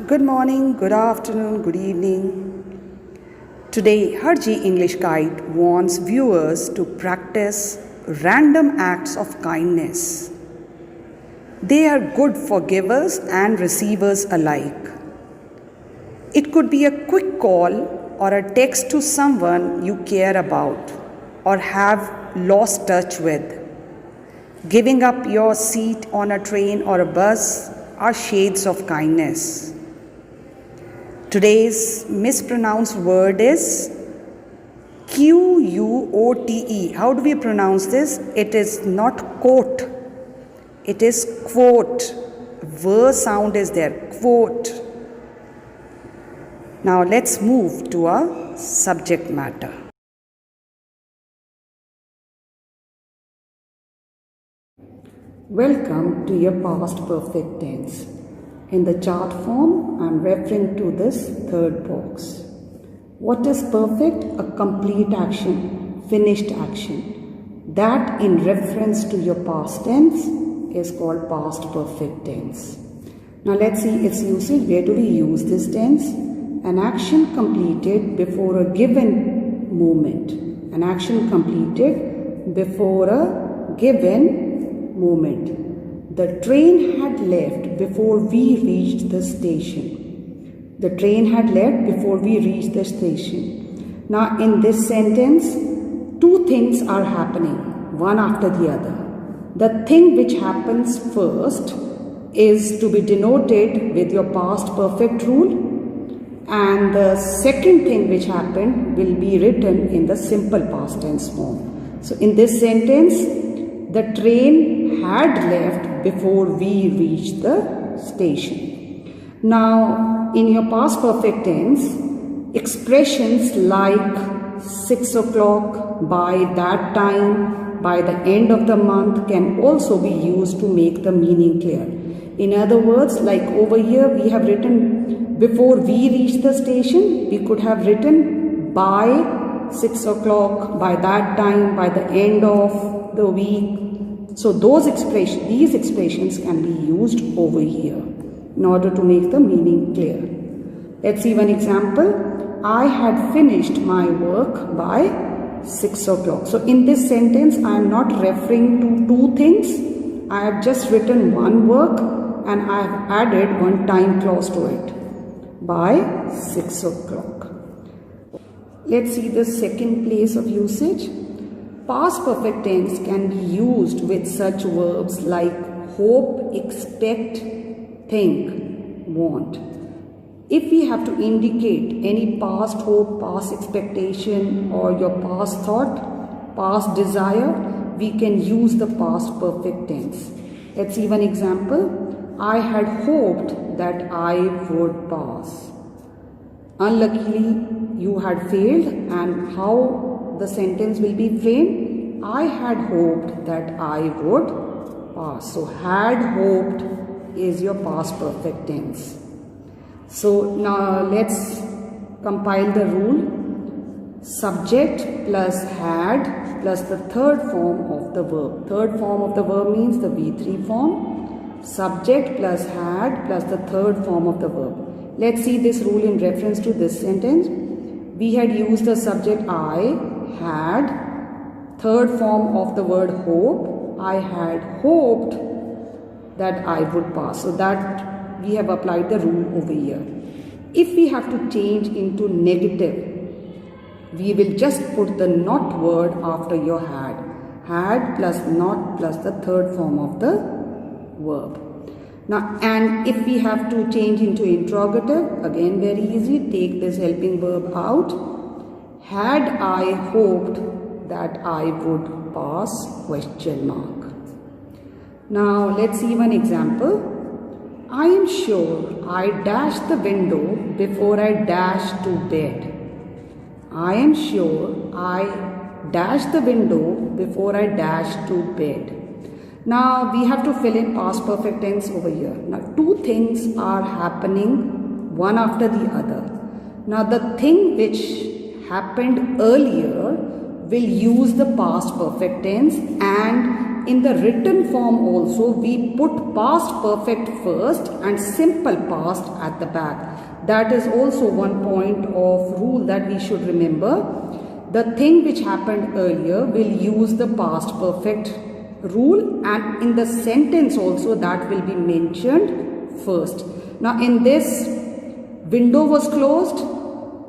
Good morning, good afternoon, good evening. Today, Harji English Guide wants viewers to practice random acts of kindness. They are good for givers and receivers alike. It could be a quick call or a text to someone you care about or have lost touch with. Giving up your seat on a train or a bus are shades of kindness. Today's mispronounced word is Quote. How do we pronounce this? It is not quote. It is quote. V sound is there. Quote. Now let's move to our subject matter. Welcome to your past perfect tense. In the chart form, I am referring to this third box. What is perfect? A complete action, finished action. That in reference to your past tense is called past perfect tense. Now let's see its usage. Where do we use this tense? An action completed before a given moment. An action completed before a given moment. The train had left before we reached the station. The train had left before we reached the station. Now in this sentence, two things are happening, one after the other. The thing which happens first is to be denoted with your past perfect rule, and the second thing which happened will be written in the simple past tense form. So in this sentence, the train had left before we reached the station. Now, in your past perfect tense, expressions like 6 o'clock, by that time, by the end of the month can also be used to make the meaning clear. In other words, like over here we have written before we reach the station, we could have written by 6 o'clock, by that time, by the end of the week. So these expressions can be used over here in order to make the meaning clear. Let's see one example. I had finished my work by 6 o'clock. So in this sentence, I am not referring to two things. I have just written one work and I have added one time clause to it. By 6 o'clock. Let's see the second place of usage. Past perfect tense can be used with such verbs like hope, expect, think, want. If we have to indicate any past hope, past expectation, or your past thought, past desire, we can use the past perfect tense. Let's see one example. I had hoped that I would pass. Unluckily, you had failed, and how the sentence will be framed? I had hoped that I would pass. So had hoped is your past perfect tense. So now let's compile the rule. Subject plus had plus the third form of the verb. Third form of the verb means the V3 form. Subject plus had plus the third form of the verb. Let's see this rule in reference to this sentence. We had used the subject I had, third form of the word hope. I had hoped that I would pass. So that we have applied the rule over here. If we have to change into negative, we will just put the not word after your had. Had plus not plus the third form of the verb. Now, and if we have to change into interrogative, again very easy, take this helping verb out. Had I hoped that I would pass, question mark. Now, let's see one example. I am sure I dashed the window before I dashed to bed. I am sure I dashed the window before I dashed to bed. Now we have to fill in past perfect tense over here. Now two things are happening one after the other. Now the thing which happened earlier will use the past perfect tense, and in the written form also we put past perfect first and simple past at the back. That is also one point of rule that we should remember. The thing which happened earlier will use the past perfect rule, and in the sentence also that will be mentioned first. Now in this, window was closed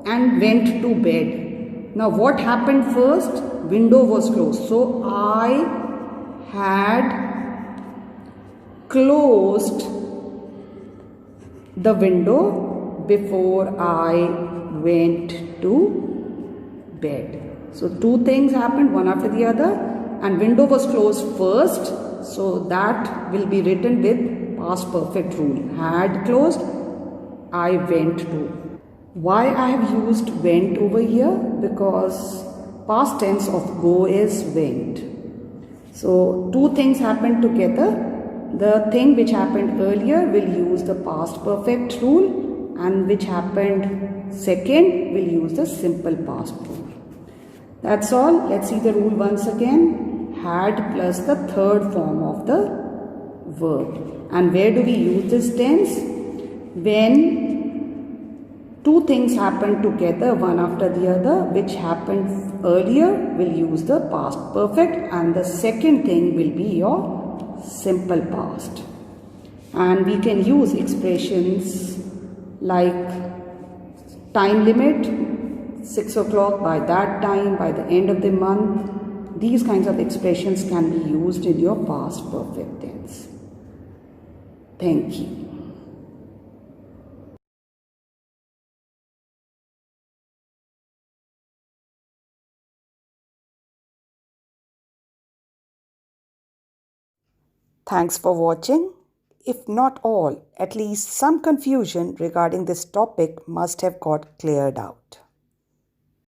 and went to bed. Now what happened first? Window was closed. So I had closed the window before I went to bed. So two things happened, one after the other, and window was closed first. So that will be written with past perfect rule. Had closed, I went to. Why I have used went over here? Because past tense of go is went. So two things happened together. The thing which happened earlier will use the past perfect rule, and which happened second will use the simple past rule. That's all. Let's see the rule once again. Had plus the third form of the verb. And where do we use this tense? When two things happen together, one after the other, which happened earlier will use the past perfect, and the second thing will be your simple past. And we can use expressions like time limit, 6 o'clock, by that time, by the end of the month. These kinds of expressions can be used in your past perfect tense. Thank you. Thanks for watching. If not all, at least some confusion regarding this topic must have got cleared out.